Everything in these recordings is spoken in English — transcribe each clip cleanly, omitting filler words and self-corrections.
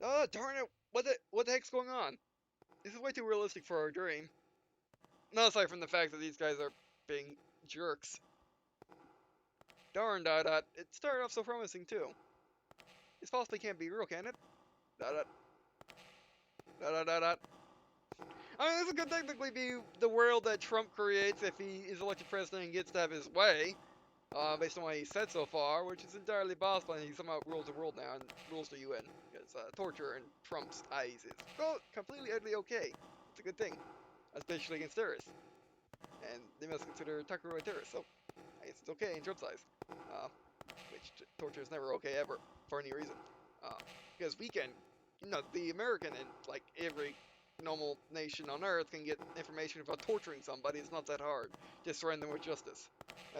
Oh, darn it! What the heck's going on? This is way too realistic for our dream. Not aside from the fact that these guys are being jerks. Darn, it started off so promising too. This possibly can't be real, can it? Dot dot. Dot dot dot. I mean, this could technically be the world that Trump creates if he is elected president and gets to have his way, based on what he said so far, which is entirely possible, and he somehow rules the world now and rules the UN, because torture in Trump's eyes is completely utterly okay. It's a good thing, especially against terrorists. And they must consider Tucker a terrorist, so I guess it's okay in Trump's eyes. Which torture is never okay ever, for any reason. Because we can, the American and like every normal nation on Earth can get information about torturing somebody. It's not that hard. Just surround them with justice,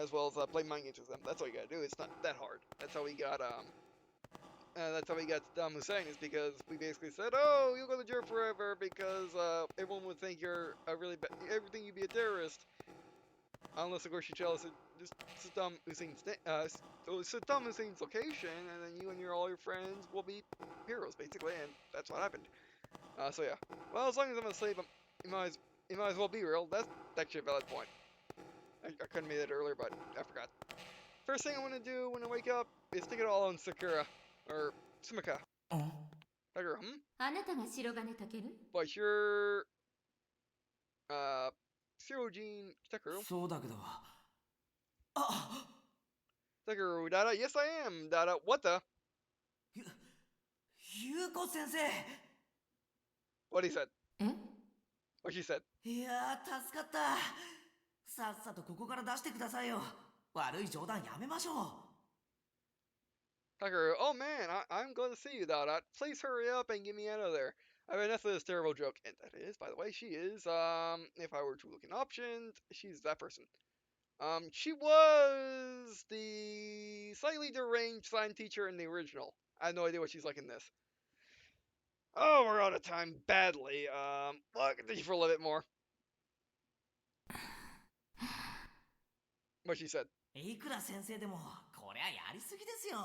as well as play mind games with them. That's all you gotta do. It's not that hard. That's how we got Saddam Hussein, is because we basically said, oh, you'll go to jail forever because everyone would think you're everything you'd be a terrorist. Unless, of course, you tell us just Saddam Hussein's location, and then you and all your friends will be heroes, basically, and that's what happened. So yeah. Well, as long as I'm asleep, it might as well be real. That's actually a valid point. I couldn't have made that earlier, but I forgot. First thing I want to do when I wake up is stick it all on Sakura, or Sumika. Sakura, But you're, Shirojin Sakura. Sakura, Dada, yes I am, Dada, what the? Yuko-sensei! What he said. What she said. いやー、助かった。さっさとここから出してくださいよ。悪い冗談やめましょう。Tucker, oh man, I'm going to see you, Dada. Please hurry up and get me out of there. I mean, that's a terrible joke. And that is, by the way, she is, if I were to look in options, she's that person. She was the slightly deranged science teacher in the original. I have no idea what she's like in this. Oh, we're out of time badly. Look, continue for a little bit more. What she said. いくら先生でも、こりゃやりすぎですよ。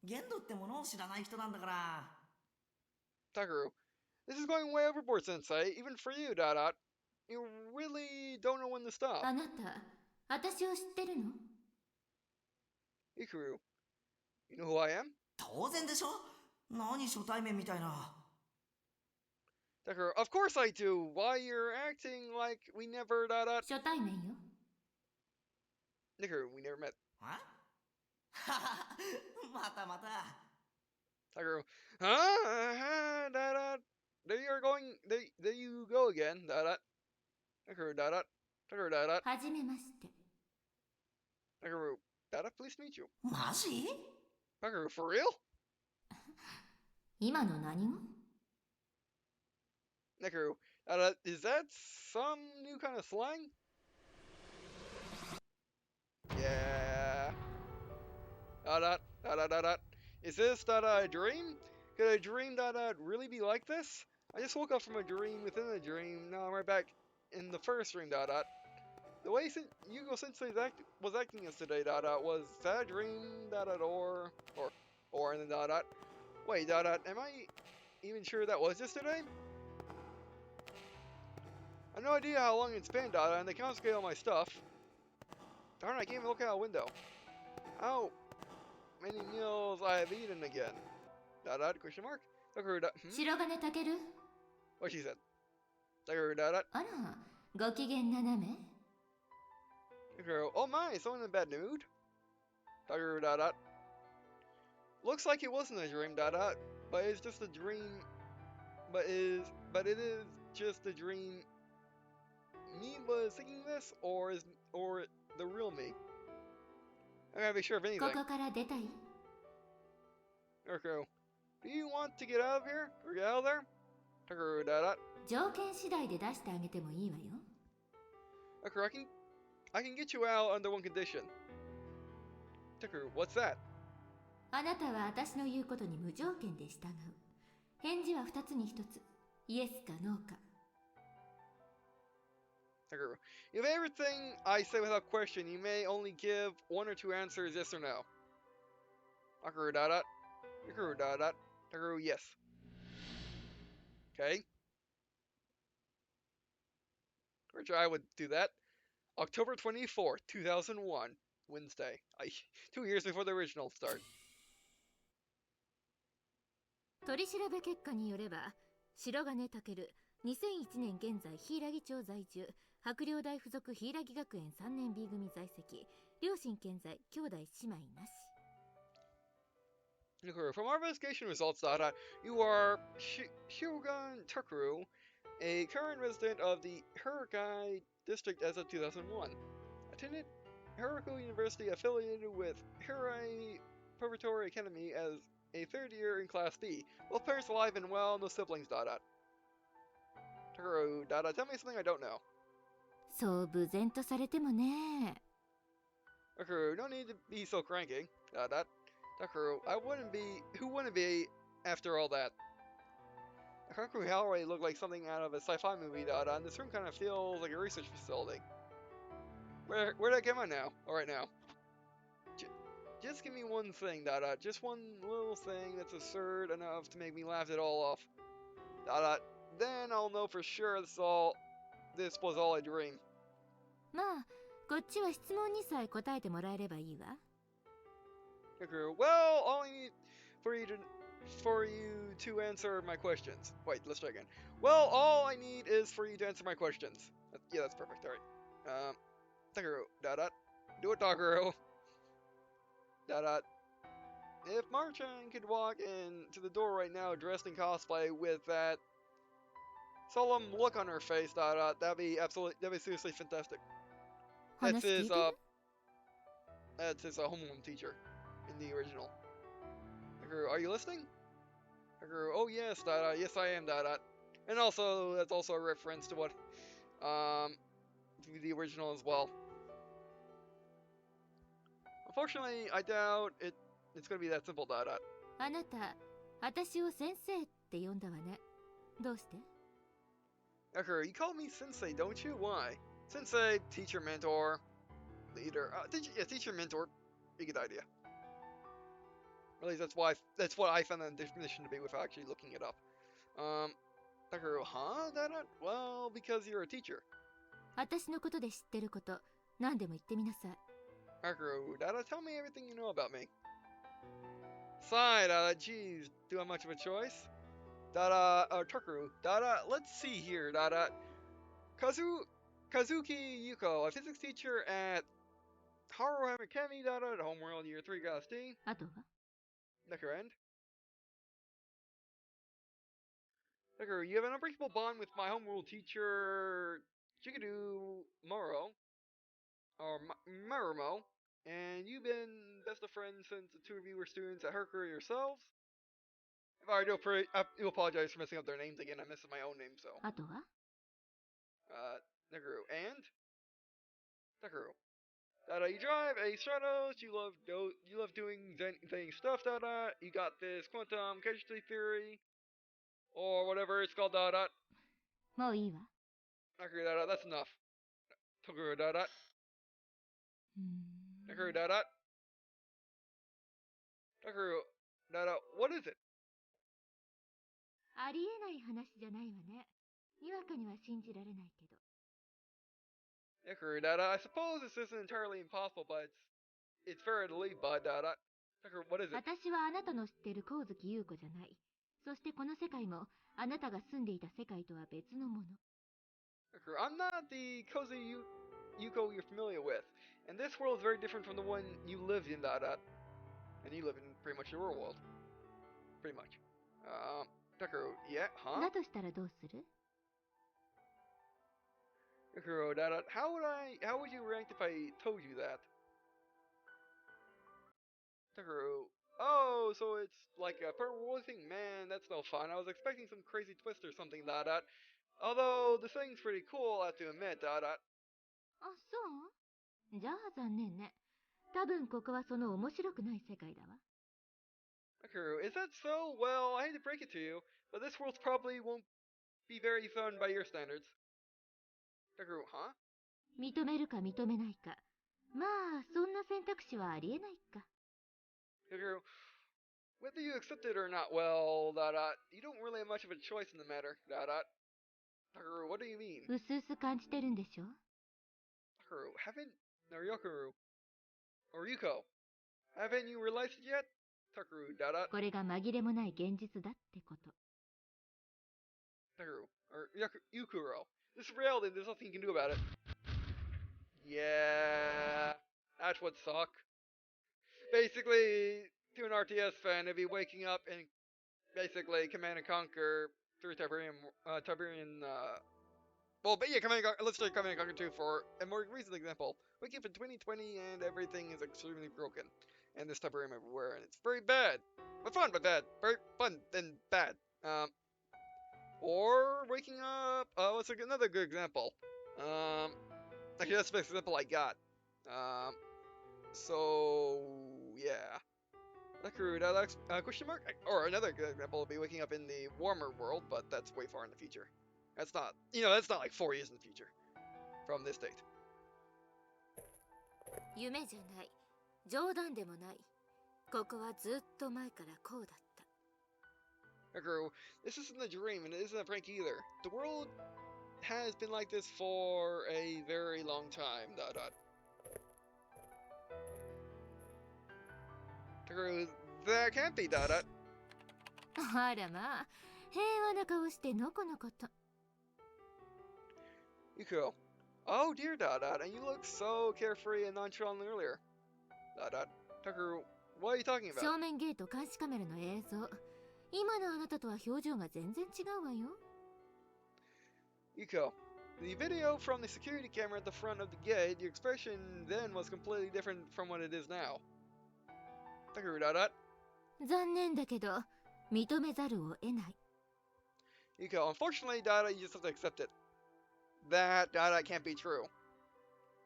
限度ってものを知らない人なんだから。Tucker, this is going way overboard, Sensei. Even for you, Dot. You really don't know when to stop. あなた、私を知ってるの？ Hikaru, you know who I am? 当然でしょ？何初対面みたいな。Tucker, of course I do. Why you're acting like we never, Dot. 初対面よ。Hikaru, we never met. は？またまた。Tucker, huh? Dot. There you go again, Dot. Tucker, Dot. Tucker, Dot. はじめまして。Tucker, Dot, pleased to meet you. マジ？ Tucker, for real? 今の何語？ Tucker, is that some new kind of slang? Yeah. Dot. Is this a dream? Could a dream really be like this? I just woke up from a dream within a dream. Now I'm right back in the first dream. Dot. The way Yugo Sensei was acting yesterday. Dot. Was that a dream? Dot. Or and then dot. Wait. Dot. Am I even sure that was yesterday? I have no idea how long it's been. Dot. And they confiscated all my stuff. Darn, I can't even look out a window. How many meals I have eaten again? Dot. Question mark. Tucker, 白金たける？ What she said. Tucker, dot. あら、ご機嫌斜め？ Tucker, oh my, someone in a bad mood? Tucker, dot. Looks like it wasn't a dream, dot. But it's just a dream. But it is just a dream. Me was thinking this, or the real me? I gotta be sure of anything. ここから出たい？ Tucker, do you want to get out of here? Or get out of there? Tucker, dot. 条件次第で出してあげてもいいわよ。 Tucker, I can get you out under one condition. Tucker, what's that? あなたは私の言うことに無条件で従う。返事は2つに1つ。イエスかノーか。 Tucker, if everything I say without question, you may only give one or two answers, yes or no. Tucker, dot. Tucker, dot. Tucker, yes. Okay. Which I would do that. October 24th, 2001. Wednesday. 2 years before the original start. 取調べ結果によれば、白金健、2001年現在柊町在住、白陵大附属柊学園3年 B 組在籍、両親健在、兄弟姉妹なし。From our investigation results, you are Shogun Takuru, a current resident of the Hirai district as of 2001. Attended Hiroku University affiliated with Hirai Preparatory Academy as a third year in Class D. Both parents alive and well, no siblings, Takuru, tell me something I don't know. そう無然とされてもね。Takuru, no need to be so cranky, Takuru, who wouldn't be after all that? Kaku Hallway looked like something out of a sci-fi movie, and this room kind of feels like a research facility. Where'd I get my now? Alright now. Just give me one thing, just one little thing that's absurd enough to make me laugh it all off. Then I'll know for sure this was all a dream. まあ、こっちは質問にさえ答えてもらえればいいわ。Kaku, well, all I need for you to answer my questions. Wait, let's try again. Well, all I need is for you to answer my questions. Yeah, that's perfect. All right. Takuru, do it, Takuru. If Marchan could walk into the door right now dressed in cosplay with that solemn look on her face, that'd be seriously fantastic. That's 話聞い his てる？ that's his homeroom teacher in the original. Takuru, are you listening? Takuru, oh yes, yes I am, and also that's also a reference to what to the original as well. Unfortunately, I doubt it's gonna be that simple, あなた、私を先生って呼んだわね。どうして？ Takuru, you call me sensei, don't you? Why? Sensei, teacher, mentor, leader. Teacher, mentor. Be a good idea. At least that's what I found the definition to be without actually looking it up. Takuru, huh? Well, because you're a teacher. 私のことで知ってること、何でも言ってみなさい。Takuru, tell me everything you know about me. Sigh, geez, do I have much of a choice? Takuru, let's see here, Kazuki Yuko, a physics teacher at Haruham Academy, Homeworld Year 3 Class D. あとは？ Necker end. Necker, you have an unbreakable bond with my homeworld teacher, Jigadu Moro, or Marumo, and you've been best of friends since the two of you were students at Hercury yourselves. I do apologize for messing up their names again. I messed up my own name, so. あとは？ Negeru, and? Negeru. You drive a Stratos, you love doing thing stuff, you got this quantum casualty theory, or whatever it's called, もういいわ。 Negeru, that's enough. Toguru, うーん。 Negeru, Negeru, what is it? ありえない話じゃないわね。にわかには信じられないけど。 Negeru, I suppose this isn't entirely impossible, but it's fair to leave, bud, Negeru, what is it? 私はあなたの知ってる光月優子じゃない。そしてこの世界もあなたが住んでいた世界とは別のもの。 Negeru, I'm not the cozy Yuko you're familiar with, and this world is very different from the one you lived in, and you live in pretty much your world. Pretty much. Negeru, yeah, huh? だとしたらどうする？ Negeru, how would you react if I told you that? Negeru, oh, so it's like a per-world thing? Man, that's no fun. I was expecting some crazy twist or something, although the thing's pretty cool, I have to admit, あ、そう？じゃあ残念ね。多分ここはその面白くない世界だわ。 Negeru, is that so? Well, I hate to break it to you, but this world probably won't be very fun by your standards. Negeru, huh? 認めるか認めないか。まあ、そんな選択肢はありえないか。Negeru, Whether you accept it or not, well, you don't really have much of a choice in the matter, Takaru, what do you mean? うすうす感じてるんでしょ Takaru, or Yokaru, or Yuko, haven't you realized it yet? Takaru, これが紛れもない現実だってこと。Takaru, or Yukuro. This is reality, there's nothing you can do about it. Yeah, that's what suck. Basically, to an RTS fan, it'd be waking up and basically Command and Conquer through well, but yeah, let's take Command and Conquer 2 for a more recent example. Waking up in 2020 and everything is extremely broken. And there's Tiberium everywhere, and it's very bad. But fun, but bad. Very fun, then bad. Or waking up, what's another good example? Actually, that's the best example I got. So, yeah. Question mark? Or another good example would be waking up in the warmer world, but that's way far in the future. That's not, that's not like 4 years in the future from this date. 夢じゃない。冗談でもない。ここはずっと前からこうだった。Hikaru, this isn't a dream and it isn't a prank either. The world has been like this for a very long time. Hikaru, that can't be. あらまあ、平和な顔してのこのこと。Yuko, oh dear, and you look so carefree and nonchalant earlier. Tucker, what are you talking about? 正面ゲート監視カメラの映像。今のあなたとは表情が全然違うわよ。Yuko, the video from the security camera at the front of the gate, your expression then was completely different from what it is now. Tucker, 残念だけど、認めざるを得ない。Yuko, unfortunately, you just have to accept it. That, can't be true.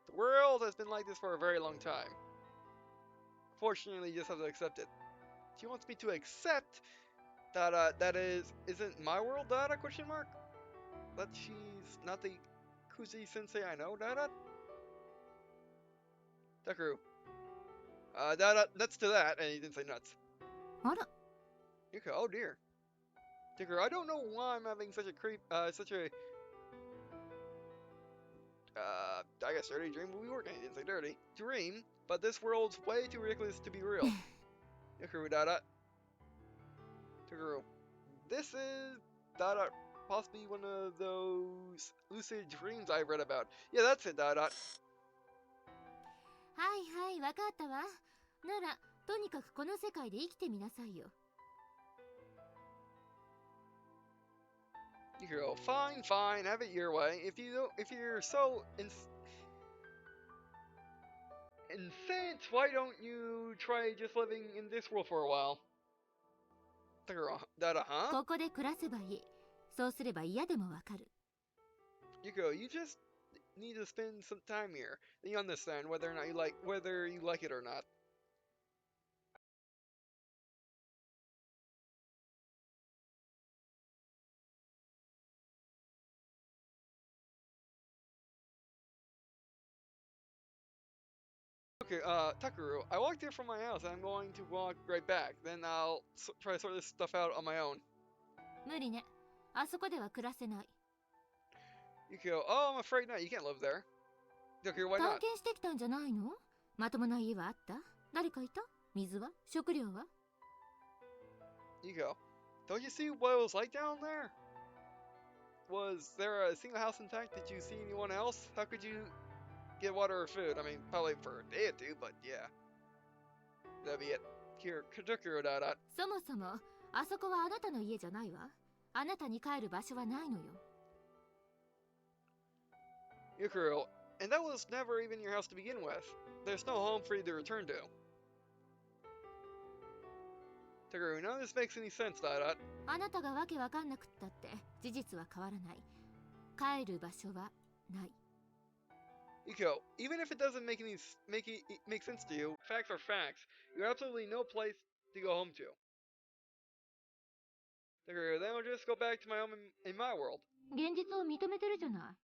The world has been like this for a very long time. Fortunately, you just have to accept it. She wants me to accept that isn't my world, question mark? That she's not the Kuzi sensei I know, Takaru. Nuts to that, and he didn't say nuts. あら。Yuko, oh dear. Takaru, I don't know why I'm having such a I guess dirty dream will be working. I didn't say dirty. Dream, but this world's way too ridiculous to be real. Yukaru, Takaru, this is, possibly one of those lucid dreams I've read about. Yeah, that's it, はいはい、わかったわ。なら、とにかくこの世界で生きてみなさいよ。Yukaru, fine, have it your way. If you're so incensed, why don't you try just living in this world for a while? Takaru, huh? ここで暮らせばいい。そうすれば嫌でもわかる。Yuko, you just need to spend some time here. Then you understand whether you like it or not. Okay, Takaru, I walked here from my house and I'm going to walk right back. Then I'll try to sort this stuff out on my own. 無理ね。あそこでは暮らせない。Yuko, oh, I'm afraid not. You can't live there. Takaru, why 探 not? 検してきたんじゃないの？まともな家はあった？誰かいた？水は？食料は？ Yuko, don't you see what it was like down there? Was there a single house intact? Did you see anyone else? How could you get water or food? I mean, probably for a day or two, but yeah. That'd be it. Here, Takaru, そもそも、あそこはあなたの家じゃないわ。あなたに帰る場所はないのよ。Yukuro, and that was never even your house to begin with. There's no home for you to return to. Takaru, none of this makes any sense, あなたがわけわかんなくったって事実は変わらない。帰る場所はない。Yuko, even if it doesn't make sense to you, facts are facts. You have absolutely no place to go home to. Takaru, then I'll just go back to my home in my world. 現実を認めてるじゃない。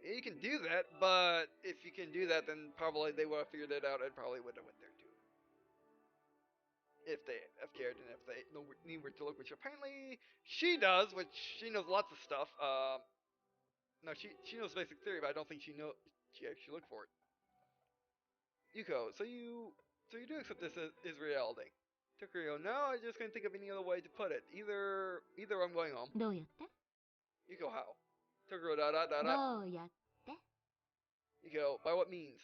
You can do that, but if you can do that, then probably they would have figured it out and probably would have went there too. If they have cared and if they knew where to look, which apparently she does, which she knows lots of stuff. No, she knows basic theory, but I don't think she actually looked for it. Yuko, so you do accept this is reality. Tokyo, no, I just can't think of any other way to put it. Either I'm going home. どうやって Yuko, how? Tokyo, da da da da. どうやって Yuko, by what means?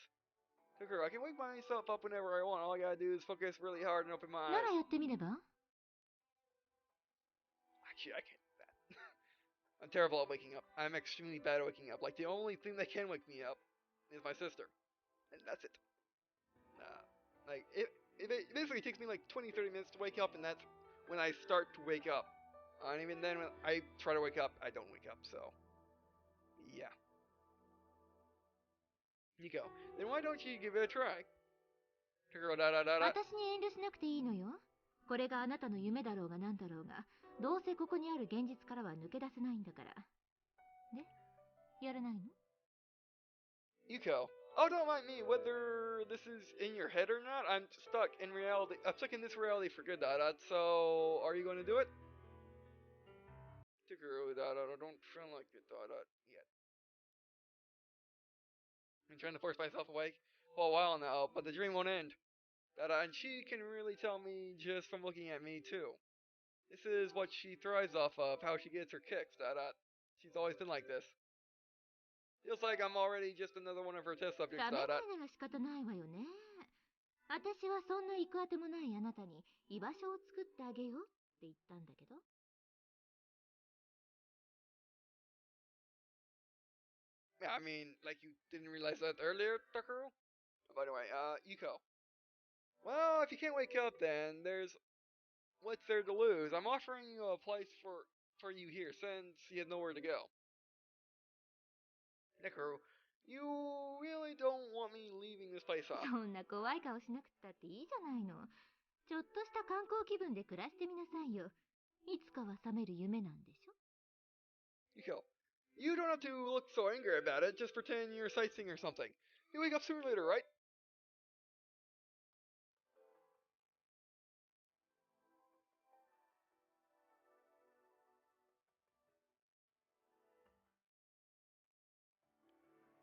Tokyo, I can wake myself up whenever I want. All I gotta do is focus really hard and open my な eyes. らやってみれば Actually, I can't do that. I'm terrible at waking up. I'm extremely bad at waking up. Like, the only thing that can wake me up is my sister. And that's it. Like, it basically takes me like 20, 30 minutes to wake up, and that's when I start to wake up. And even then, when I try to wake up, I don't wake up, so. Yeah. Nico, then why don't you give it a try? Da da da da. 私に遠慮しなくていいのよ。これがあなたの夢だろうが何だろうが、どうせここにある現実からは抜け出せないんだから。で、やらないの Yuko, oh, don't mind me whether this is in your head or not. I'm stuck in reality. I'm stuck in this reality for good, da. So, are you going to do it? Tikuru, da. Don't feel like it, da yet. I'm trying to force myself awake for a while now, but the dream won't end. And she can really tell me just from looking at me too. This is what she thrives off of, how she gets her kicks, She's always been like this. Feels like I'm already just another one of her test subjects, 冷めないなら仕方ないわよね。私はそんな行くあてもないあなたに居場所を作ってあげようって言ったんだけど。Yeah, I mean, like you didn't realize that earlier, Takaru? By the way, Yuko. Well, if you can't wake up then, what's there to lose? I'm offering you a place for you here, since you have nowhere to go. Nikaru, you really don't want me leaving this place, huh? そんな怖い顔しなくったっていいじゃないの。ちょっとした観光気分で暮らしてみなさいよ。いつかは覚める夢なんでしょ Yuko, you don't have to look so angry about it, just pretend you're sightseeing or something. You wake up sooner or later, right?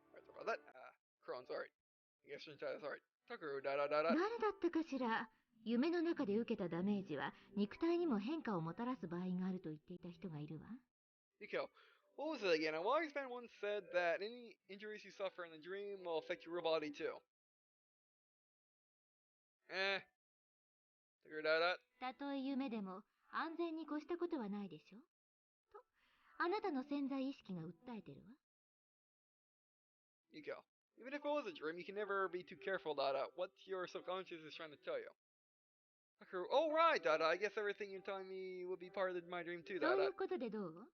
Alright, sorry about that. Kron's alright. I guess Shinta's alright. Takaru, da. 誰だったかしら。夢の中で受けたダメージは肉体にも変化をもたらす場合があると言っていた人がいるわ。Yuko, what was it again? A wise man once said that any injuries you suffer in a dream will affect your real body too. Takaru, da. たとえ夢でも安全に越したことはないでしょと、あなたの潜在意識が訴えてるわ。Yuko, even if it was a dream, you can never be too careful, what your subconscious is trying to tell you. Takaru, oh right, I guess everything you're telling me would be part of my dream too, そういうことでどう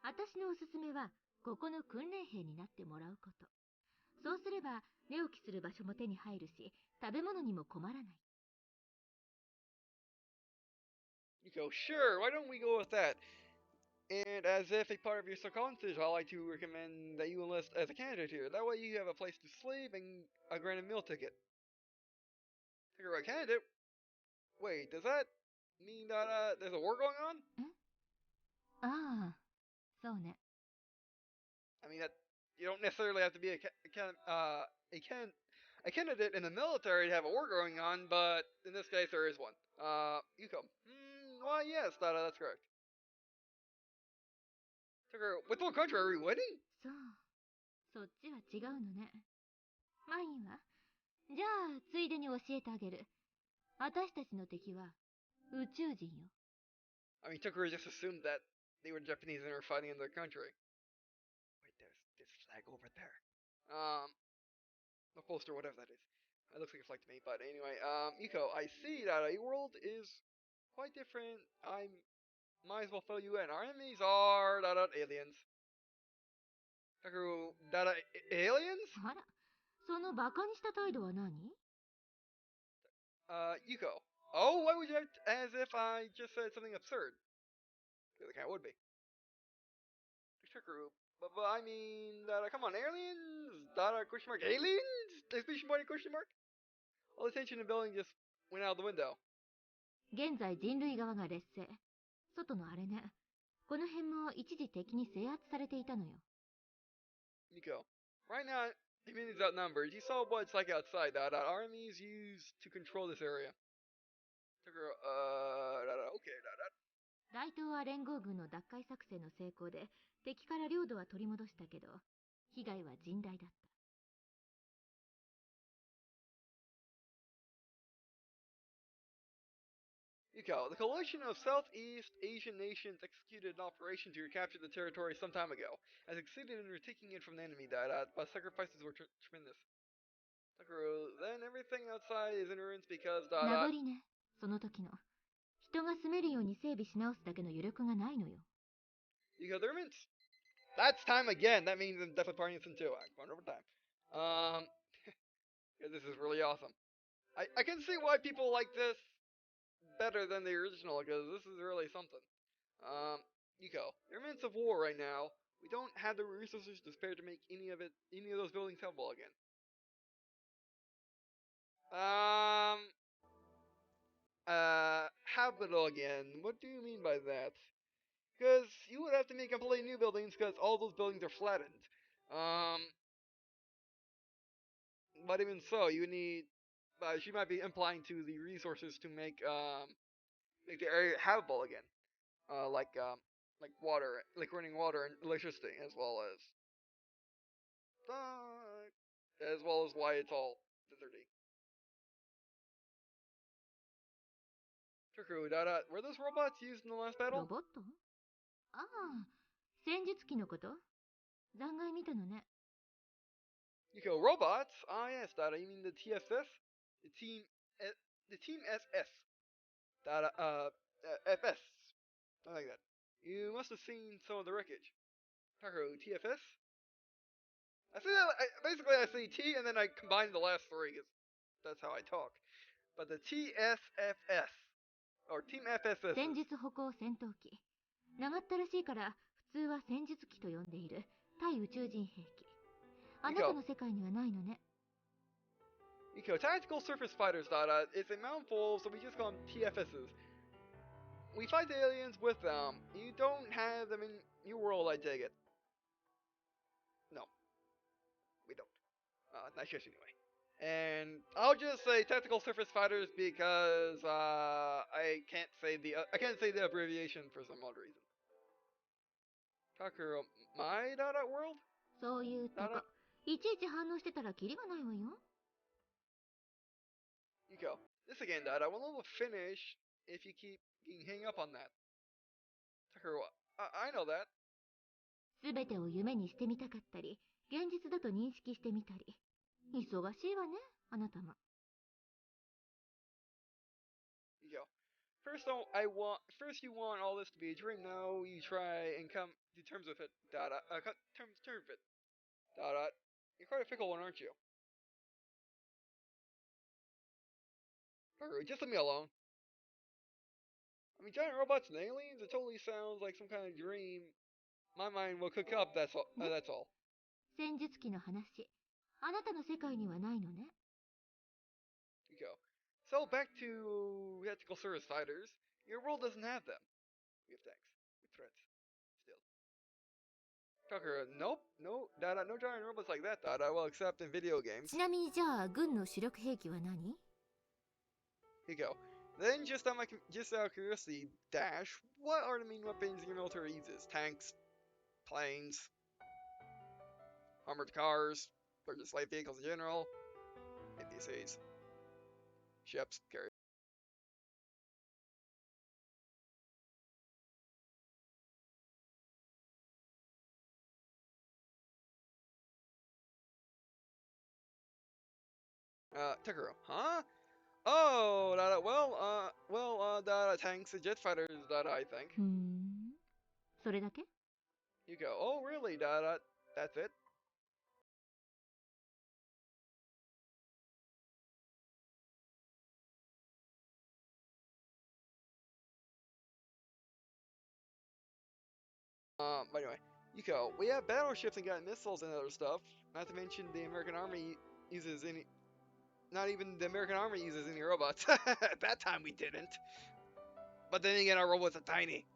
私のおすすめは、ここの訓練兵になってもらうこと。そうすれば、寝起きする場所も手に入るし、食べ物にも困らない。Yuko, sure, why don't we go with that? And as if a part of your subconscious, I'd like to recommend that you enlist as a candidate here. That way you have a place to sleep and a granted meal ticket. Takaru, a candidate? Wait, does that mean that there's a war going on? ああ、そうね。I mean that you don't necessarily have to be a candidate in the military to have a war going on, but in this case there is one. Yuko. Well, yes, that's correct. Takaru, with what country are we winning? そう、そっちは違うのね。まあいいわ。じゃあ、ついでに教えてあげる。私たちの敵は宇宙人よ。I mean, Takaru just assumed that they were Japanese and were fighting in their country. Wait, there's this flag over there. The poster, whatever that is. It looks like a flag to me, but anyway, Yuko, I see that your world is quite different. I might as well fill you in. Our enemies are aliens. Takaru, aliens? あら、そのバカにした態度は何 Yuko. Oh, why would you act as if I just said something absurd? Because it kind of would be. Takaru, But I mean, come on, aliens? Question mark, aliens? Exclamation point, question mark? All the tension in the building just went out the window. 現在人類側が劣勢。外のあれね。この辺も一時的に制圧されていたのよ。Nico. Right now, humanity's outnumbered. You saw what it's like outside. Armies used to control this area. Okay. 大東亜連合軍の奪回作戦の成功で敵から領土は取り戻したけど、被害は甚大だった。Yuko, the coalition of Southeast Asian nations executed an operation to recapture the territory some time ago, and succeeded in retaking it from the enemy. But sacrifices were tremendous. Then everything outside is in ruins because 名残ね、その時の。人が住めるように整備し直すだけの余力がないのよ。Yuko, the ruins. That's time again. That means I'm definitely partying this in 2. I'm going over time. This is really awesome. I can see why people like this better than the original, because this is really something. Yuko, they're in the midst of war right now. We don't have the resources to spare to make any of those buildings helpful again. Habitable again. What do you mean by that? Because you would have to make completely new buildings because all those buildings are flattened. But even so, you need. She might be implying to the resources to make the area habitable again. Like water, like running water and electricity, as well as why it's all deserty. True. Were those robots used in the last ロ battle? ボット？ああ、戦術機のこと？残骸見たのね。Yuko, robots? Ah, yes, Dada. You mean the TSS? The Team SS. Dada, FS. Something like that. You must have seen some of the wreckage. Takaru, TFS? I see that. Basically, I see T and then I combine the last 3 because that's how I talk. But the TSFS or Team FSS. 戦術歩行戦闘機。長ったらしいから普通は戦術機と呼んでいる対宇宙人兵器。あなたの世界にはないのね。Eco, tactical surface fighters, it's a mouthful, so we just call them TFSs. We fight the aliens with them. You don't have them in your world, I take it. No. We don't. Not just anyway. And I'll just say tactical surface fighters because I can't say the abbreviation for some odd reason. Takuro, my world? そういうとこ。いちいち反応してたらキリがないわよ。Yuko, this again, I will finish if you keep hang up on that. Takuro, I know that. すべてを夢にしてみたかったり、現実だと認識してみたり。忙しいわね、あなたも。Yuko, first you want all this to be a dream. Now you try and come to terms with it. Terms with it. You're quite a fickle one, aren't you? Takuro, just leave me alone. I mean, giant robots and aliens, it totally sounds like some kind of dream. My mind will cook up, that's all. 戦術機の話。あなたの世界にはないのね。You go. So back to tactical service fighters. Your world doesn't have them. We have tanks. With threats. Still. Tucker, nope. No giant robots like that, well, except in video games. ちなみにじゃあ、軍の主力兵器は何？ Here you go. Then, just out of curiosity, Dash, what are the main weapons your military uses? Tanks, planes, armored cars, or just light vehicles in general, APCs, ships, carriers. Takuro, huh? Oh, tanks and jet fighters, I think. ふーん。それだけ？ You go, oh, really, that's it? But anyway, Yuko, we have battleships and got missiles and other stuff. Not to mention the American Army uses any. Not even the American Army uses any robots. At that time we didn't. But then again, our robots are tiny.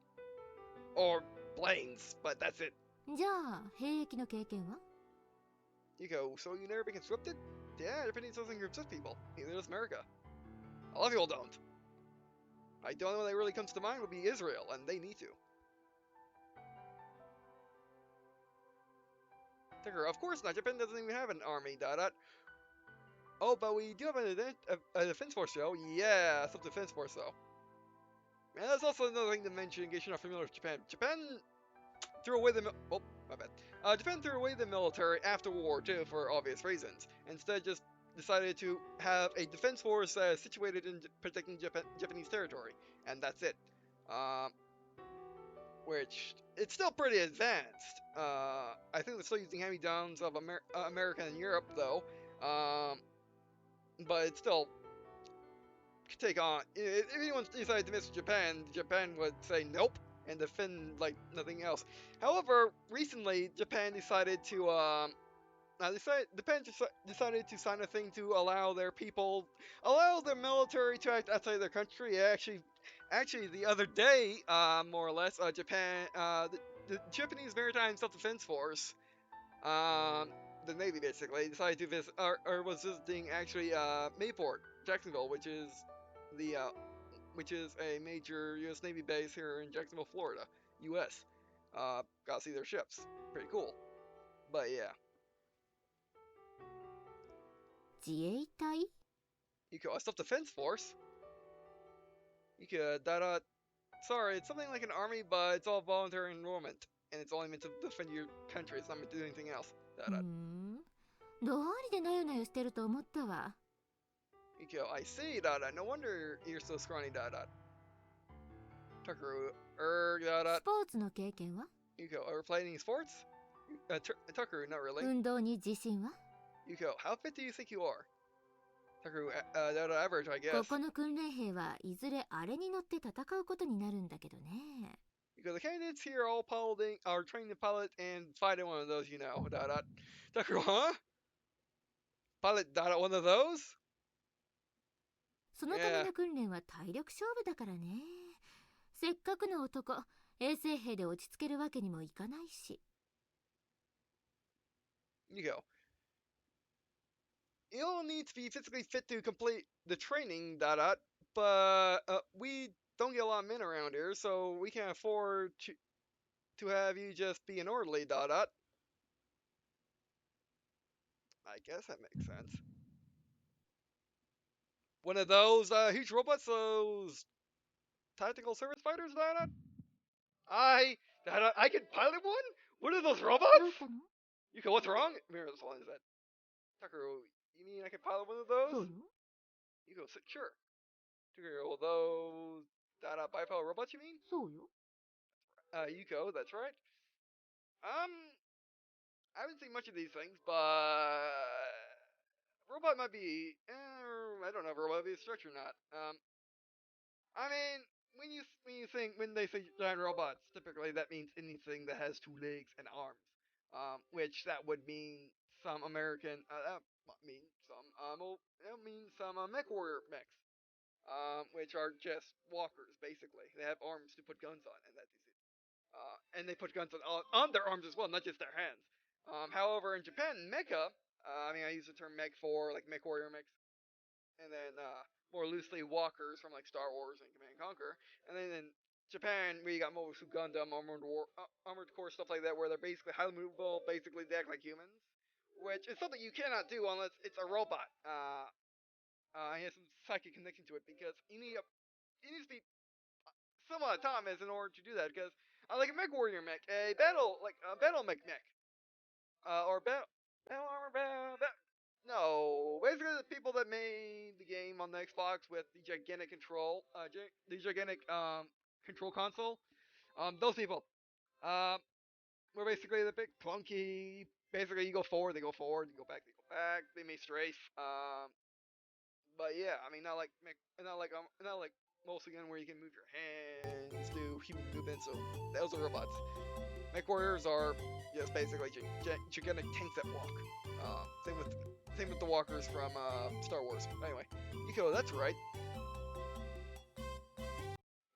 Or planes, but that's it. じゃあ兵役の経験は？ Yuko, so you never been conscripted? Yeah, Japanese doesn't conscript people. Neither does America. A lot of people don't. Like, the only one that really comes to mind would be Israel, and they need to. Tucker, of course not. Japan doesn't even have an army. Dot dot. Oh, but we do have a defense force, though. Yeah, some defense force, though. And that's also another thing to mention in case you're not familiar with Japan. Japan threw away the oh, my bad. Japan threw away the military after World War II for obvious reasons. Instead, just decided to have a defense force situated in protecting Japanese territory, and that's it. Which it's still pretty advanced. I think they're still using hand-me-downs of America and Europe, though. But it's still could take on. If anyone decided to miss Japan, Japan would say nope and defend like nothing else. However, recently Japan decided to decided to sign a thing to allow their people, allow their military to act outside their country. Actually, the other day, more or less, Japan, the Japanese Maritime Self-Defense Force, the Navy basically, decided to visit, or was visiting actually Mayport, Jacksonville, the which is a major U.S. Navy base here in Jacksonville, Florida, U.S. Gotta see their ships, pretty cool. But yeah. 自衛隊？ You could a self-defense force. You could sorry, it's something like an army, but it's all voluntary enrollment, and it's only meant to defend your country. It's not meant to do anything else. ふん。どうりでなよなよしてると思ったわ。You go, I see. No wonder you're so scrawny. Tuckaroo. スポーツの経験は？ You go, ever played any sports? Tuckaroo, not really. 運動に自信は？ You go, how fit do you think you are? Tuckaroo, average, I こ guess. この訓練兵はいずれあれに乗って戦うことになるんだけどね。You go, the candidates here are trained to pilot and fight in one of those, you know. Tuckaroo, huh? Pilot one of those? そのための訓練は体力勝負だからね。せっかくの男、衛生兵で落ち着けるわけにもいかないし。You go. You'll need to be physically fit to complete the training, but we don't get a lot of men around here, so we can't afford to have you just be an orderly, I guess that makes sense. One of those huge robots, those tactical service fighters, I can pilot one? One of those どう robots? したの？ You go, what's wrong? Mirror, this one is that. Tucker, you mean I can pilot one of そう those? よ。 You go, sure. Tucker, those bipedal robots, you mean? そうよ。 Yuko, that's right. I haven't seen much of these things, but robot might be. I don't know if robot might be a stretch or not. I mean, when they say giant robots, typically that means anything that has two legs and arms. Which that would mean some American. That mean some mech warrior mechs. Which are just walkers basically. They have arms to put guns on, and that's it. And they put guns on their arms as well, not just their hands. However, in Japan, mecha, I use the term mech for like mech warrior mechs, and then more loosely walkers from like Star Wars and Command and Conquer. And then in Japan, we got Mobile Suit Gundam, Armored Core, stuff like that, where they're basically highly movable, basically they act like humans, which is something you cannot do unless it's a robot. And has some psychic connection to it because you need to be somewhat autonomous in order to do that. Because like a mech warrior mech, a battle mech, or battle armor no, basically the people that made the game on the Xbox with the gigantic control, the gigantic control console, those people, were basically the big clunky. Basically, you go forward, they go forward, you go back, they go back. They may strafe. But yeah, I mean, not like mostly gun where you can move your hands, do human movements. So those are robots. Mech warriors are just basically gigantic tanks that walk. Same with the walkers from Star Wars. Anyway, Eco, that's right.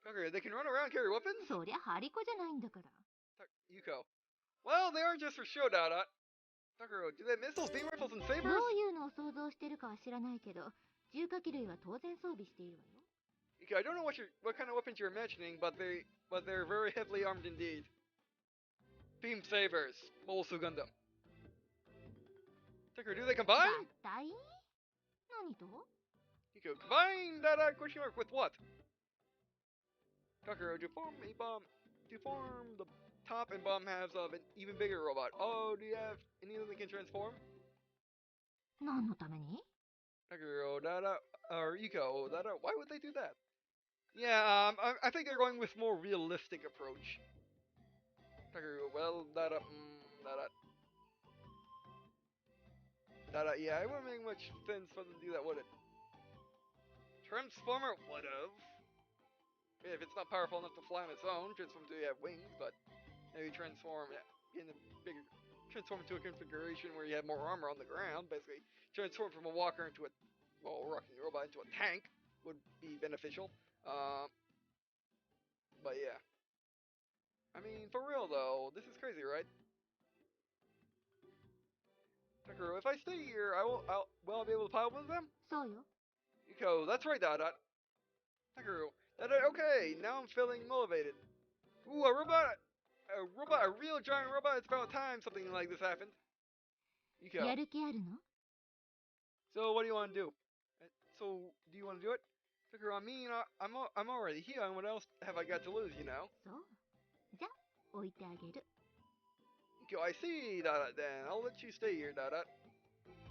Okay, they can run around and carry weapons? そりゃハリコじゃないんだから。Yuko. Well, they aren't just for show, Dada. Takuro, do they miss those beam rifles and ど sabers? ういうのを想像してるかは知らないけど、重火器類は当然装備しているわよ。Yuko, I don't know what kind of weapons you're imagining, but they're very heavily armed indeed. Beam sabers, Molosu Gundam. Takuro, do they combine? 合体？何と？ Yuko, combine Dada question mark with what? Takuro, to form the top and bottom halves of an even bigger robot. Oh, do you have any of them that can transform? 何のために？ Takuro, Dada, or Yuko, Dada, why would they do that? Yeah, I think they're going with more realistic approach. Takuro, well, Dada, yeah, it wouldn't make much sense for them to do that, would it? Transformer would've. If it's not powerful enough to fly on its own, transform to have wings, but maybe transform into a configuration where you have more armor on the ground. Basically, transform from a walker into a walking robot into a tank would be beneficial. But yeah, I mean, for real though, this is crazy, right? Takuro, if I stay here, will I be able to pilot one of them? そうよ。 Yuko, that's right, Dada. Takuro, Dada, okay, now I'm feeling motivated. Ooh, a real giant robot. It's about time something like this happened. Yuko. やる気あるの？ So what do you want to do? So do you want to do it? Takuro, I mean, I'm already here, and what else have I got to lose, you know? そう。じゃ、置いてあげる。 Yuko, I see, Dada. Then I'll let you stay here, Dada.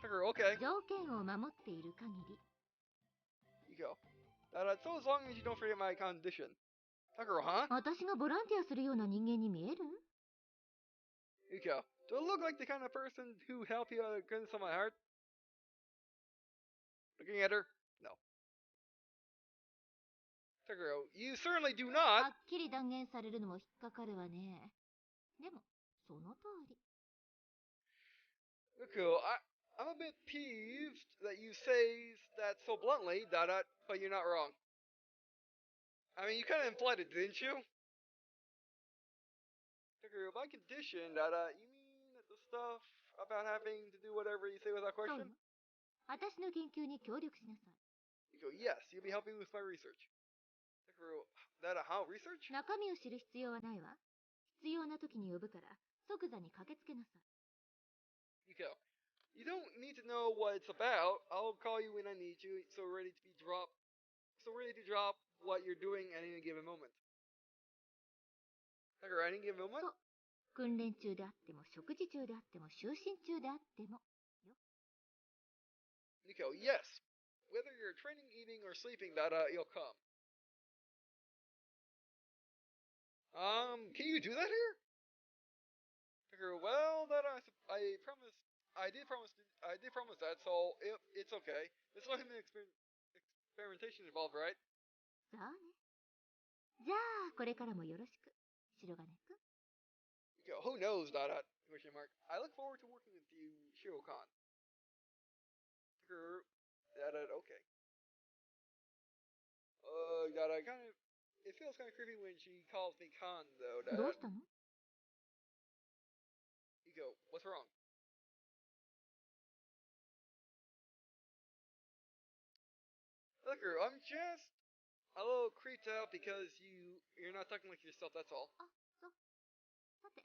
Takuro, okay. 条件を守っている限り。 Yuko, Dada. So as long as you don't forget my condition. Takuro, huh? 私がボランティアするような人間に見える？ Yuko, do I look like the kind of person who help you out of the goodness of my heart? Looking at her, no. Takuro, you certainly do は not. っきり断言されるのも引っかかるわね。でも、その通り。 Yuko, I'm a bit peeved that you say that so bluntly, Dada, but you're not wrong. I mean, you kind of implied it, didn't you? Takuro, by condition, Dada, you mean that the stuff about having to do whatever you say without そうよ question? 私の研究に協力しなさい。 Yuko, yes, you'll be helping with my research. Takuro, Dada, how research? 中身を知る必要はないわ。必要な時に呼ぶから、即座に駆けつけなさい。 Yuko, you don't need to know what it's about. I'll call you when I need you, so ready to drop what you're doing at any given moment. Takuro, any given moment? そう。訓練中であっても、食事中であっても、就寝中であっても。 Yuko, yes. Whether you're training, eating, or sleeping, Dada, you'll come. Can you do that here? Takuro, well, Dada, I did promise that, so it's okay. There's no human experimentation involved, right? さあね。じゃあ、これからもよろしく。白金くん。 Yuko, who knows, Dada? Question mark. I look forward to working with you, Shiro-kan. Takuro, Dada, okay. Dada, it feels kind of creepy when she calls me Khan, though, ど Dada. うしたの？ Yuko, what's wrong? Takuro, I'm just a little creeped out because you're not talking like yourself, that's all. あ、そう。さて、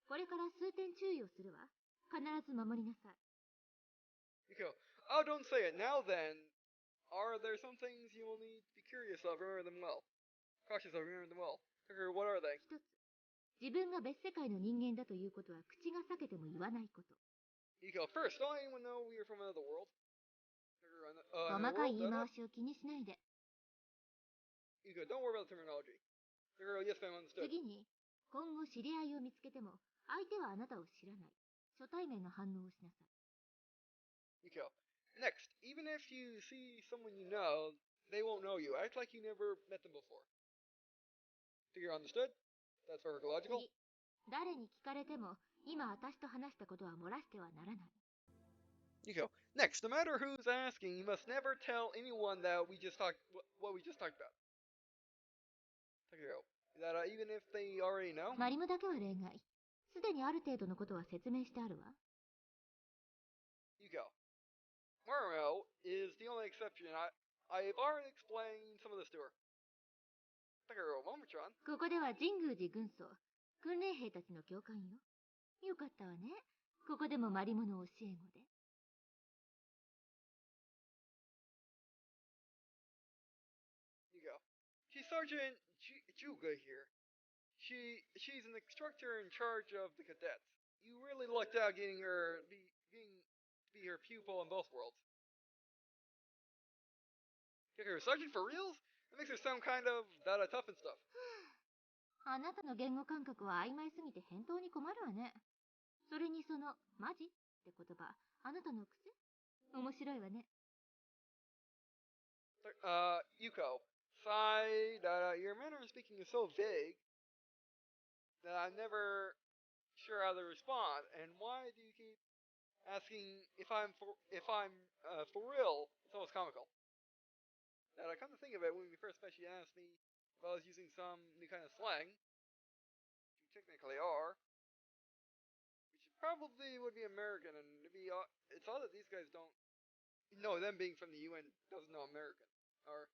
これから数点注意をするわ。必ず守りなさい。 Yuko, oh, don't say it. Now then, are there some things you will need to be curious of, remember them well? Cautious of, remember them well. Takuro, what are they? 一つ、自分が別世界の人間だということは口が裂けても言わないこと。 Yuko, first, don't anyone know we are from another world? Takuro, 細 another かい world? 言い Dada? 回しを気にしないで。 Yuko, don't worry about the terminology. Takuro, yes ma'am, understood. 次に、今後知り合いを見つけても、相手はあなたを知らない。初対面の反応をしなさい。 Yuko, next, even if you see someone you know, they won't know you. Act like you never met them before. Think you're understood? That's perfectly logical. 次、誰に聞かれても今私と話したことは漏らしてはならない。 Yuko. Next, no matter who's asking, you must never tell anyone that we just talked what we just talked about. Takiro. That even if they already know. マリムだけは例外。すでにある程度のことは説明してあるわ。 Yuko. Mario is the only exception. I've already explained some of this to her. Takiro, Momotron. ここでは神宮寺軍曹、訓練兵たちの教官よ。よかったわね。ここでもマリモの教え子で。 Yuko. She's Sergeant Juga here. She's an instructor in charge of the cadets. You really lucked out getting her to be her pupil in both worlds. Takiro, Sergeant for reals? That makes her sound kind of tough and stuff. あなたの言語感覚は曖昧すぎて返答に困るわね。それにそのマジって言葉、あなたの癖？面白いわね。Yuko. Sigh, your manner of speaking is so vague that I'm never sure how to respond. And why do you keep asking if I'm for real? It's almost comical. Now, I come to think of it, when we first met, she asked me if I was using some new kind of slang. You technically are. Which probably would be American, and it's odd that these guys don't know, them being from the UN doesn't know American. Or,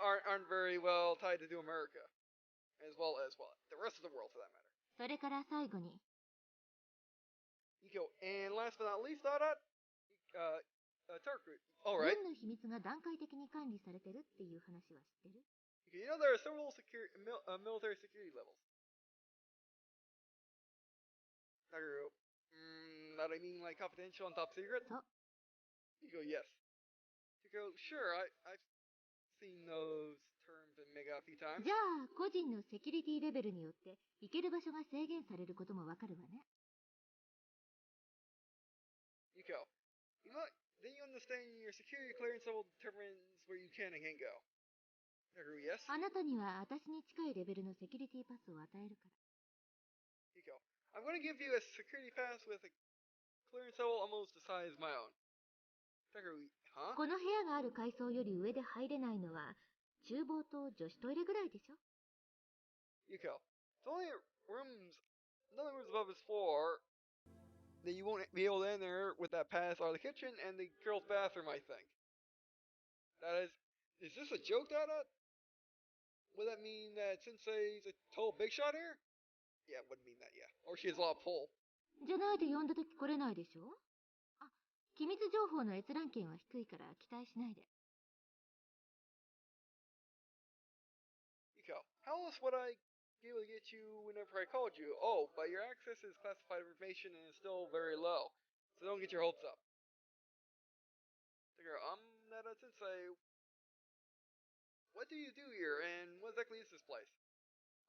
aren't very well tied to America. As well, the rest of the world for that matter. それから最後に。 Yuko, and last but not least, Turku. Alright. 軍の秘密が段階的に管理されてるっていう話は知ってる？ You know there are several military security levels. Nagaru. That I mean like confidential and top secret? So. Yuko, yes. Yuko, sure, I've seen those terms in Mega a few times. じゃあ個人のセキュリティレベルによって行ける場所が制限されることもわかるわね。 Yuko, then you understand your security clearance level determines where you can and can't go. Nagaru, yes. あなたには私に近いレベルのセキュリティパスを与えるから。 Yuko, I'm going to give you a security pass with a clearance level almost the size of my own. Nagaru, huh? この部屋がある階層より上で入れないのは厨房と女子トイレぐらいでしょ？ Yuko, the only rooms above this floor that you won't be able to enter with that pass are the kitchen and the girls' bathroom, I think. Is this a joke, Dada? Would that mean that Sensei's a total big shot here? Yeah, it would mean that, yeah. Or she has a lot of pull. じゃないと呼んだ時来れないでしょ？あ、機密情報の閲覧権は低いから期待しないで。 Yuko, how else would I be able to get you whenever I called you? Oh, but your access is classified information and is still very low, so don't get your hopes up. Nada Sensei, what do you do here, and what exactly is this place?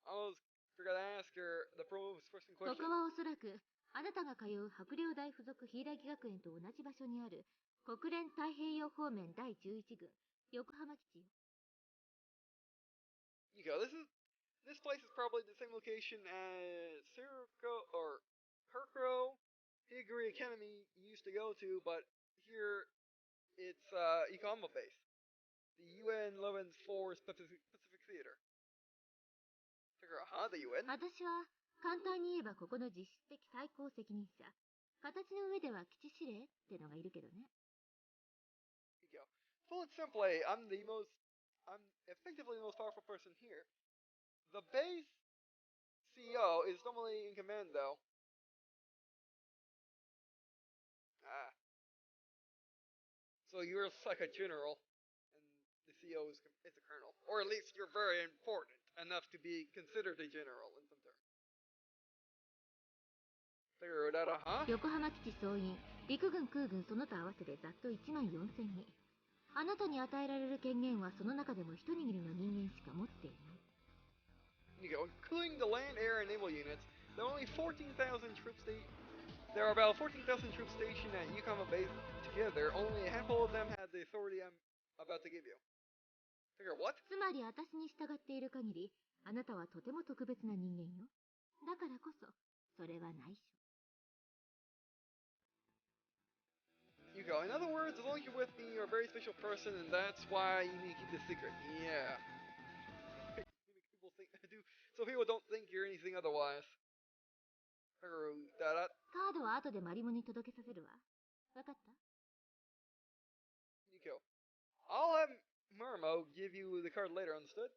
I almost forgot to ask her the first person こ question. こはおそらくあなたが通う白陵大附属柊学園と同じ場所にある国連太平洋方面第11軍横浜基地よ。 Yuko, this place is probably the same location as Hercro Higuri Academy you used to go to, but here it's Yokohama base. The UN 11th Force Pacific Theater. Huh? The UN? 私は簡単に言えばここの実質的最高責任者。形の上では基地司令ってのがいるけどね。 Yuko. Full and simply, I'm effectively the most powerful person here. The base CEO is normally in command, though. So you're like a general, and the CEO is a colonel. Or at least you're very important enough to be considered a general in some terms. Figure it out, huh? 横浜基地総員、陸軍空軍その他合わせてざっと1万4000人。あなたに与えられる権限はその中でも一握りの人間しか持っていない。 Including the land, air, and naval units, there are only 14,000 troops. There are about 14,000 troops stationed at Yokohama base together. Only a handful of them have the authority I'm about to give you. Figure what? つまり私に従っている限り、あなたはとても特別な人間よ。だからこそ、それは内緒。You go. In other words, as long as you're with me, you're a very special person, and that's why you need to keep this secret. Yeah. People think do so people don't think you're anything otherwise. Da. カードは後でマリモに届けさせるわ。わかった？ You go. I'll have Murmo give you the card later. Understood?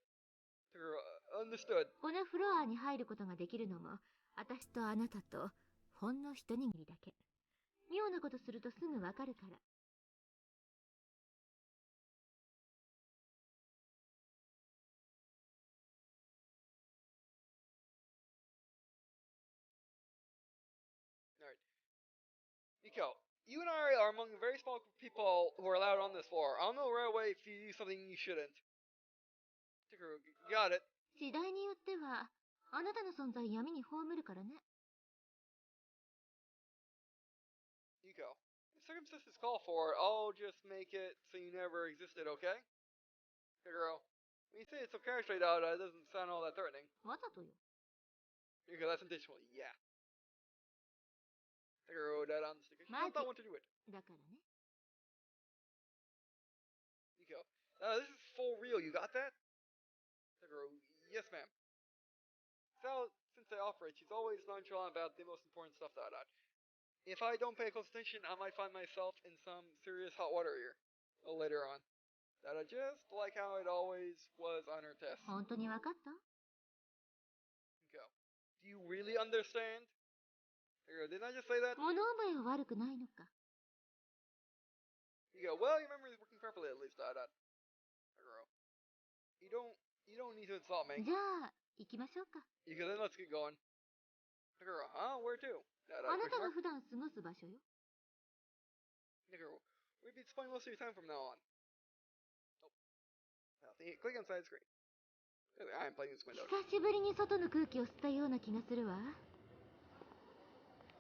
Understood. このフロアに入ることができるのも、私とあなたとほんの一握りだけ。妙なことするとすぐわかるから。Alright. Nico, you and I are among the very small group of people who are allowed on this floor. I'll know right away if you do something you shouldn't. Got it. 時代によっては、あなたの存在闇に葬るからね。Nico, if circumstances call for it, I'll just make it so you never existed, okay? Girl, when you say it so casually, it doesn't sound all that threatening. わざとよ。Nico, that's intentional, yeah. Girl, that on the sticker. She don't want to do it. だからね。Nico, this is for real, you got that? Girl, yes ma'am. So, since I offer it, she's always nonchalant about the most important stuff. If I don't pay close attention, I might find myself in some serious hot water here later on. Just like how it always was on her test. 本当にわかった？ Go. Do you really understand? Didn't I just say that? 物覚えは悪くないのか。You go, well, your memory is working properly at least. Girl. You don't need to insult me. じゃあ、行きましょうか。You go, then let's get going. Girl, huh? Where to? あなたが普段過ごす場所よ。Girl, we'd be spending most of your time from now on. Click on side screen. I'm playing this window. 久しぶりに外の空気を吸ったような気がするわ。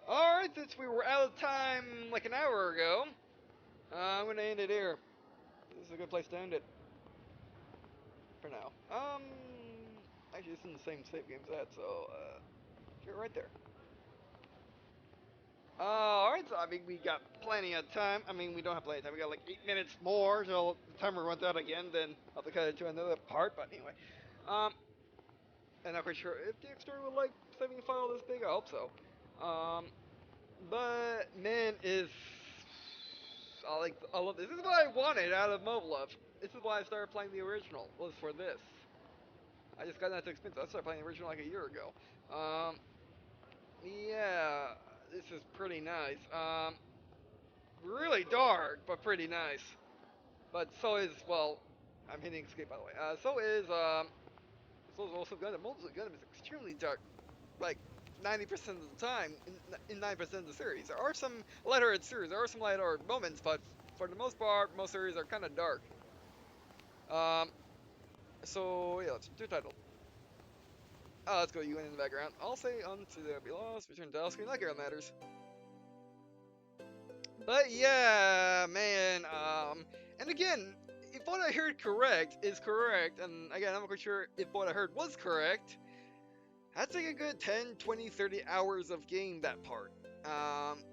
Alright, since we were out of time like an hour ago, I'm gonna end it here. This is a good place to end it. For now. Actually, it's in the same save game as that, so, you're right there. Alright, so I mean, we got plenty of time. I mean, we don't have plenty of time. We got like 8 minutes more till the timer runs out again, then I'll have to cut it to another part, but anyway. I'm not quite sure if the extra would like saving a file this big. I hope so. But man, I love this. This is what I wanted out of Muv-Luv. This is why I started playing the original. Was for this. I just got that too expensive. I started playing the original like a year ago. Yeah, this is pretty nice. Really dark, but pretty nice. But so is, well, I'm hitting escape by the way. So is also Gundam. Most of Gundam is extremely dark, like 90% of the time in 9% of the series. There are some lighthearted series, there are some lighthearted moments, but for the most part, most series are kind of dark. So yeah, let's do title. Let's go UN in the background. I'll say unto there be lost, return to dial screen, like it matters. But yeah, man, and again, if what I heard is correct, and again, I'm not quite sure if what I heard was correct, that's like a good 10, 20, 30 hours of game, that part.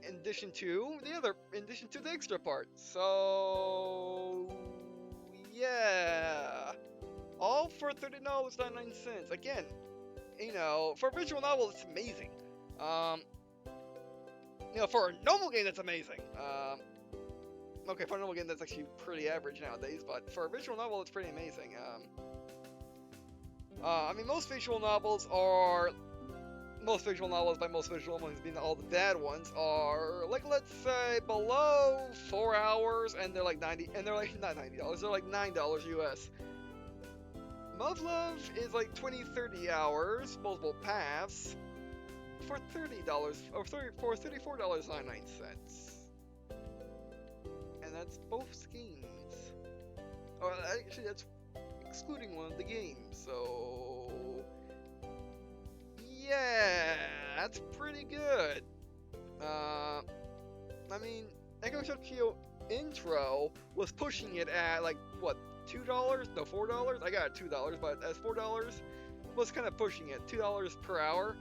In addition to the extra part. So, yeah. All for $30.99. Again, you know, for a visual novel, it's amazing. You know, for a normal game, that's amazing. Okay, for a normal game, that's actually pretty average nowadays, but for a visual novel, it's pretty amazing. I mean, most visual novels, by most visual novels being all the bad ones, are, like, let's say, below 4 hours, and they're like not $90, they're like $9 US. Muv-Luv is like 20, 30 hours, multiple paths, for $30, or for $34.99. And that's both schemes. Or actually, that's excluding one of the games, so yeah, that's pretty good. I mean, Echo Tokyo Intro was pushing it at like what, $2? No, $4. I got it $2, but as $4 was kind of pushing it. $2 per hour,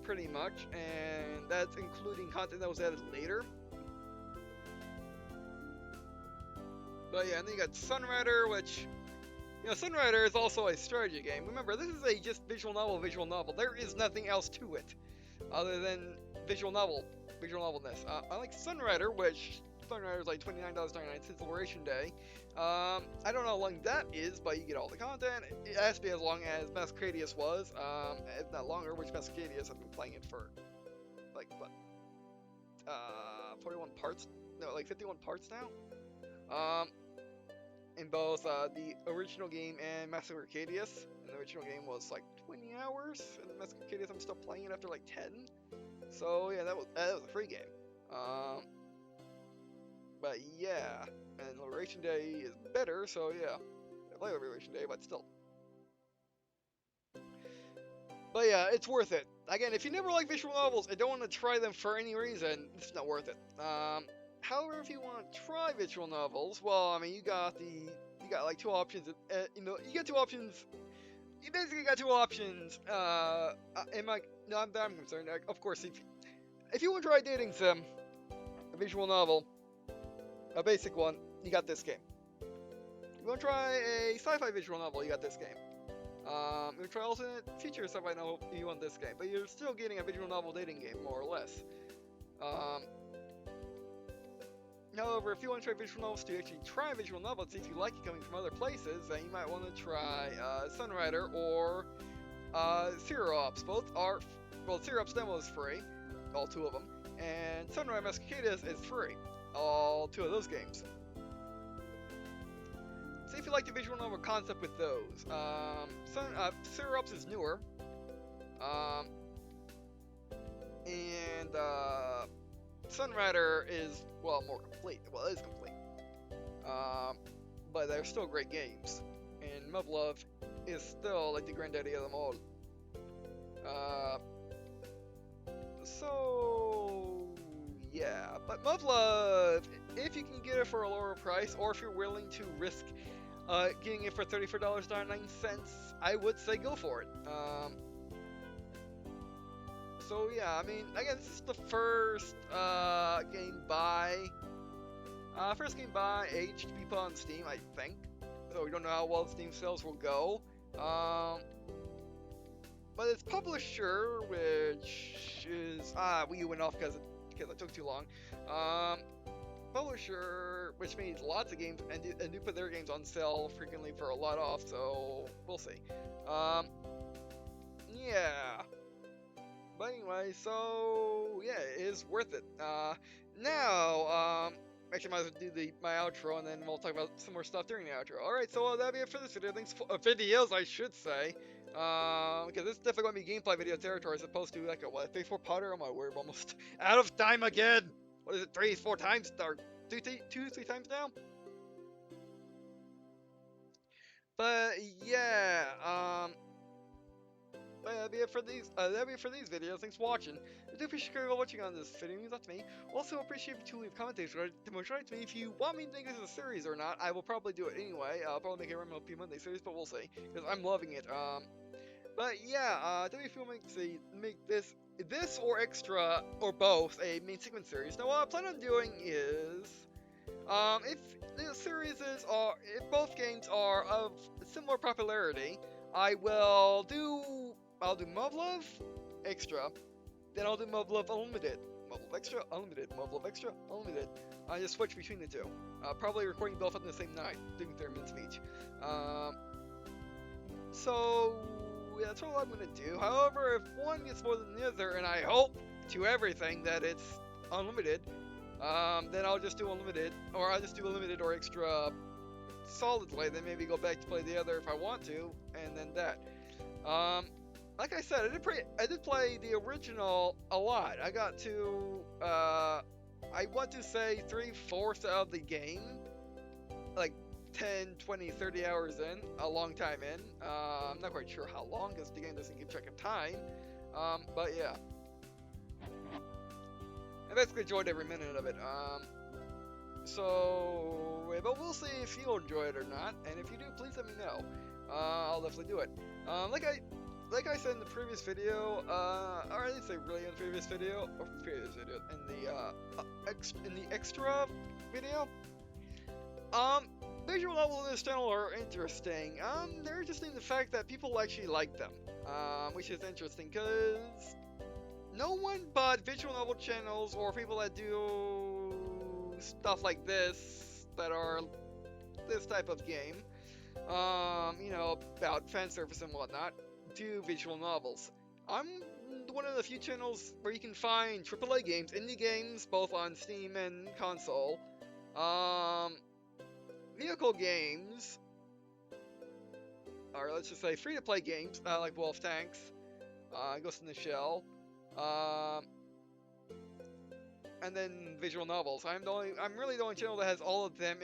pretty much, and that's including content that was added later. But yeah, and then you got Sunrider, which, you know, Sunrider is also a strategy game. Remember, this is a just visual novel. There is nothing else to it other than visual novelness. Unlike Sunrider, which Sunrider is like $29.99 since Liberation Day. I don't know how long that is, but you get all the content. It has to be as long as Masqueradius was, if not longer, which Masqueradius I've been playing it for, like, what, 41 parts? No, like 51 parts now? In both the original game and Masqueradius. And the original game was like 20 hours, and the Masqueradius I'm still playing it after like 10. So yeah, that was a free game. But yeah, and Liberation Day is better, so yeah, I play Liberation Day, but still. But yeah, it's worth it. Again, if you never like visual novels and don't want to try them for any reason, it's not worth it. However, if you want to try visual novels, well, I mean, you got like two options. You know, you get two options. You basically got two options. I'm concerned. Of course, if you want to try a dating sim, a visual novel, a basic one, you got this game. You want to try a sci-fi visual novel, you got this game. You want to try alternate future sci-fi novel, you want this game. But you're still getting a visual novel dating game, more or less. However, if you want to try visual novels to actually try a visual novel and see if you like it coming from other places, then you might want to try Sunrider or Zero Ops. Both are, well, Zero Ops demo is free, all two of them, and Sunrider Masqueradius is free, all two of those games. See if you like the visual novel concept with those. Zero Ops is newer, and Sunrider is, well, more complete. Well, it is complete. But they're still great games. And Muv-Luv is still like the granddaddy of them all. So yeah, but Muv-Luv, if you can get it for a lower price, or if you're willing to risk getting it for $34.99, I would say go for it. So yeah, I mean, again, this is the first game by age to be put on Steam, I think. So we don't know how well Steam sales will go. But its publisher, which is we went off because it took too long. Publisher, which means lots of games, and do put their games on sale frequently for a lot off. So we'll see. Yeah. But anyway, so yeah, it is worth it. Now, actually, I might as well do my outro, and then we'll talk about some more stuff during the outro. All right, so that'll be it for this video. Thanks for videos, I should say, because this is definitely going to be gameplay video territory as opposed to like a 3-4 powder. Oh my word, I'm almost out of time again. What is it, 3-4 times or 2-3 times now? But yeah, that'll be it for these videos. Thanks for watching. I do appreciate you watching on this video. It means a lot to me. Also appreciate if you leave comments demonstrate to me if you want me to make this a series or not. I will probably do it anyway. I'll probably make a random Monday series, but we'll see because I'm loving it. But yeah, tell me if you want to make this or extra or both a main sequence series. Now, what I plan on doing is, if the series if both games are of similar popularity, I'll do Muv-Luv Extra, then I'll do Muv-Luv Unlimited, Muv-Luv Extra, Unlimited, Muv-Luv Extra, Unlimited. I just switch between the two. Probably recording both on the same night, doing 30 minutes of each. So yeah, that's all I'm gonna do. However, if one gets more than the other, and I hope to everything that it's unlimited, then I'll just do unlimited, or I'll just do unlimited or extra solidly, then maybe go back to play the other if I want to, and then that. Like I said, I did play the original a lot. I got to, I want to say 3/4 of the game, like 10, 20, 30 hours in, a long time in. I'm not quite sure how long, because the game doesn't keep track of time. But yeah. I basically enjoyed every minute of it. So, but we'll see if you'll enjoy it or not. And if you do, please let me know. I'll definitely do it. Like I said in the previous video, or I didn't say really in the previous video, or previous video, in the extra video. Visual novels on this channel are interesting. They're interesting in the fact that people actually like them, which is interesting, because no one but visual novel channels or people that do stuff like this, that are this type of game, you know, about fan service and whatnot, do visual novels. I'm one of the few channels where you can find AAA games, indie games, both on Steam and console, vehicle games, or let's just say free-to-play games, like Wolf Tanks, Ghost in the Shell, and then visual novels. I'm really the only channel that has all of them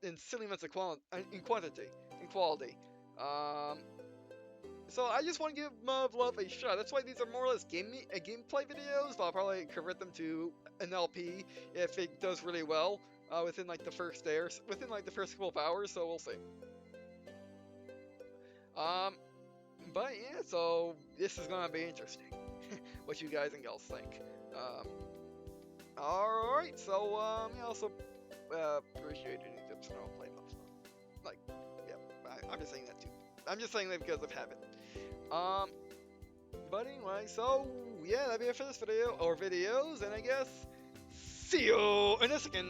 in silly amounts of quality. So I just want to give Muv-Luv a shot. That's why these are more or less gameplay videos, but I'll probably convert them to an LP if it does really well within like the first day or within like the first couple of hours. So we'll see. But yeah, so this is gonna be interesting. What you guys and gals think. All right. So yeah, also appreciate any tips and I'll play most. Like, yeah, I'm just saying that too. I'm just saying that because of habit. But anyway, so yeah, that'd be it for this video, or videos, and I guess see you in a second.